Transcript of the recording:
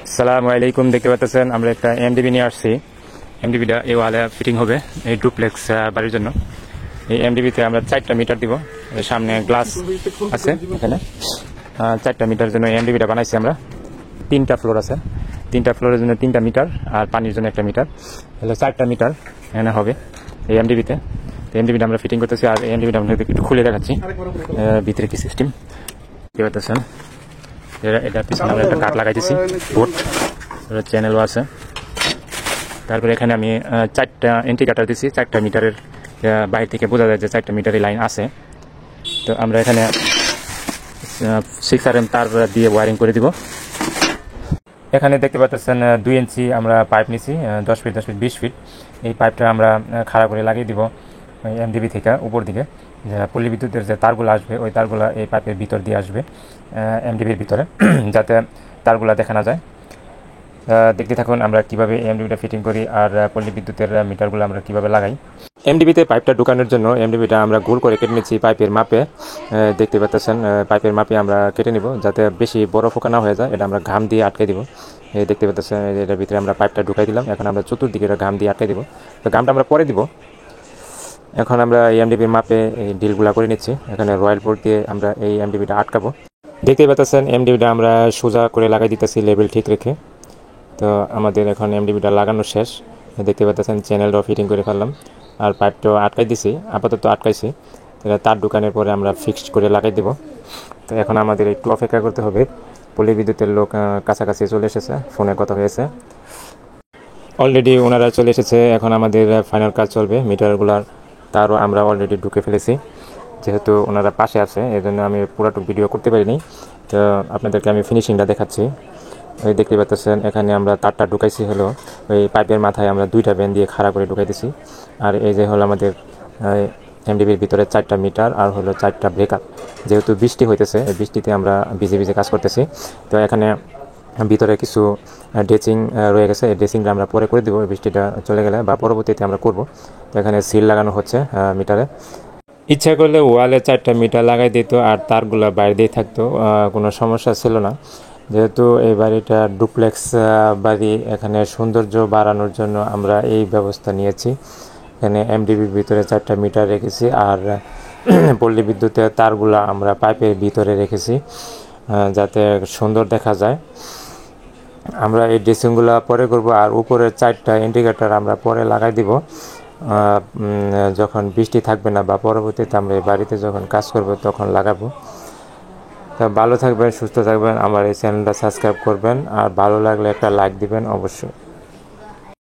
আসসালামু আলাইকুম। দেখতে পাচ্ছেন আমরা একটা এমডিবি নিয়ে আসছি। এমডিবিটা এই ওয়ালে ফিটিং হবে এই ডুপ্লেক্স বাড়ির জন্য। এই এমডিবিতে আমরা 4টা মিটার দিব। এর সামনে গ্লাস আছে এখানে 4টা মিটার জন্য এমডিবিটা বানাইছি আমরা। 3টা ফ্লোর আছে, 3টা ফ্লোরের জন্য 3টা মিটার আর পানির জন্য 1টা মিটার, হলো 4টা মিটার এখানে হবে এই এমডিবিতে। তো এমডিবিটা আমরা ফিটিং করতেছি আর এমডিবিটা আপনাদের একটু খুলে দেখাচ্ছি ভিতরে কি সিস্টেম দেখতে পাচ্ছেন। এটা পিছনে আমরা একটা কাঠ লাগাইতেছি, বোট চ্যানেলও আছে। তারপরে এখানে আমি 4টা ইন্ডিকেটর দিছি। 4টা মিটারের বাইরে থেকে বোঝা যায় যে 4টা মিটারের লাইন আছে। তো আমরা এখানে 6 RM তার দিয়ে ওয়ারিং করে দিব। এখানে দেখতে পাচ্ছেন 2 ইঞ্চি আমরা পাইপ নিছি, 10 ফিট 10 ফিট 20 ফিট। এই পাইপটা আমরা খাড়া করে লাগিয়ে দিব এমডিবি থেকে উপর দিকে। যে পল্লী বিদ্যুতের যে তারগুলো আসবে ওই তারগুলো এই পাইপের ভিতর দিয়ে আসবে এমডিবির ভিতরে, যাতে তারগুলো দেখা না যায়। দেখতে থাকুন আমরা কিভাবে এমডিবিটা ফিটিং করি আর পল্লী বিদ্যুতের মিটারগুলো আমরা কিভাবে লাগাই। এমডিবিতে পাইপটা ঢোকানোর জন্য এমডিবিটা আমরা গোল করে কেটে নিচ্ছি পাইপের মাপে। দেখতে পাচ্ছেন পাইপের মাপে আমরা কেটে নিব, যাতে বেশি বড় ফোঁকা না হয়ে যায়। এটা আমরা ঘাম দিয়ে আটকে দিব। দেখতে পাচ্ছেন এটার ভিতরে আমরা পাইপটা ঢুকাই দিলাম। এখন আমরা চতুর্দিকে এটা ঘাম দিয়ে আটকে দিব। তো ঘামটা আমরা পরে দিব। এখন আমরা এই এমডিবির মাপে এই ডিলগুলা করে নিচ্ছি। এখানে রয়্যাল বোর্ড দিয়ে আমরা এই এমডিবিটা আটকাবো। দেখতে পাচ্ছেন এমডিবিটা আমরা সোজা করে লাগাই দিতেছি লেভেল ঠিক রেখে। তো আমাদের এখন এমডিবিটা লাগানো শেষ। দেখতে পাচ্ছেন চ্যানেলটাও ফিটিং করে ফেললাম আর পাইপটাও আটকাই দিছি, আপাতত আটকাইছি। এটা তার দোকানের পরে আমরা ফিক্সড করে লাগাই দেব। তো এখন আমাদের একটু অপেক্ষা করতে হবে। পল্লী বিদ্যুতের লোক কাছাকাছি চলে এসেছে, ফোনে কথা হয়েছে, অলরেডি ওনারা চলে এসেছে। এখন আমাদের ফাইনাল কাজ চলবে। মিটারগুলার তারও আমরা অলরেডি ঢুকে ফেলেছি, যেহেতু ওনারা পাশে আছে এই জন্য আমি পুরোটুকু ভিডিও করতে পারিনি। তো আপনাদেরকে আমি ফিনিশিংটা দেখাচ্ছি। ওই দেখতে পাচ্ছেন এখানে আমরা তারটা ঢুকাইছি, হলো ওই পাইপের মাথায় আমরা 2টা বেন দিয়ে খাড়া করে ঢুকাইতেছি। আর এই যে হলো আমাদের এমডিবির ভিতরে 4টা মিটার আর হলো 4টা ব্রেকার। যেহেতু বৃষ্টি হইতেছে, এই বৃষ্টিতে আমরা ভিজে ভিজে কাজ করতেছি। তো এখানে ভিতরে কিছু ড্রেসিং রয়ে গেছে, এই ড্রেসিংটা আমরা পরে করে দেবো বৃষ্টিটা চলে গেলে, বা পরবর্তীতে আমরা করব। তো এখানে সিল লাগানো হচ্ছে মিটারে। ইচ্ছা করলে ওয়ালে 4টা মিটার লাগাই দিত আর তারগুলো বাইরে দিয়ে থাকতো, কোনো সমস্যা ছিল না। যেহেতু এই বাড়িটা ডুপ্লেক্স বাড়ি, এখানে সৌন্দর্য বাড়ানোর জন্য আমরা এই ব্যবস্থা নিয়েছি। এখানে এমডিবির ভিতরে 4টা মিটার রেখেছি আর পল্লী বিদ্যুতের তারগুলো আমরা পাইপের ভিতরে রেখেছি, যাতে সুন্দর দেখা যায়। আমরা এই ড্রেসিংগুলো পরে করব আর উপরের 4টা ইন্ডিকেটর আমরা পরে লাগাই দিব, যখন বৃষ্টি থাকবে না বা পরবর্তীতে আমরা এই বাড়িতে যখন কাজ করব তখন লাগাবো। তো ভালো থাকবেন, সুস্থ থাকবেন, আমার এই চ্যানেলটা সাবস্ক্রাইব করবেন আর ভালো লাগলে একটা লাইক দিবেন অবশ্যই।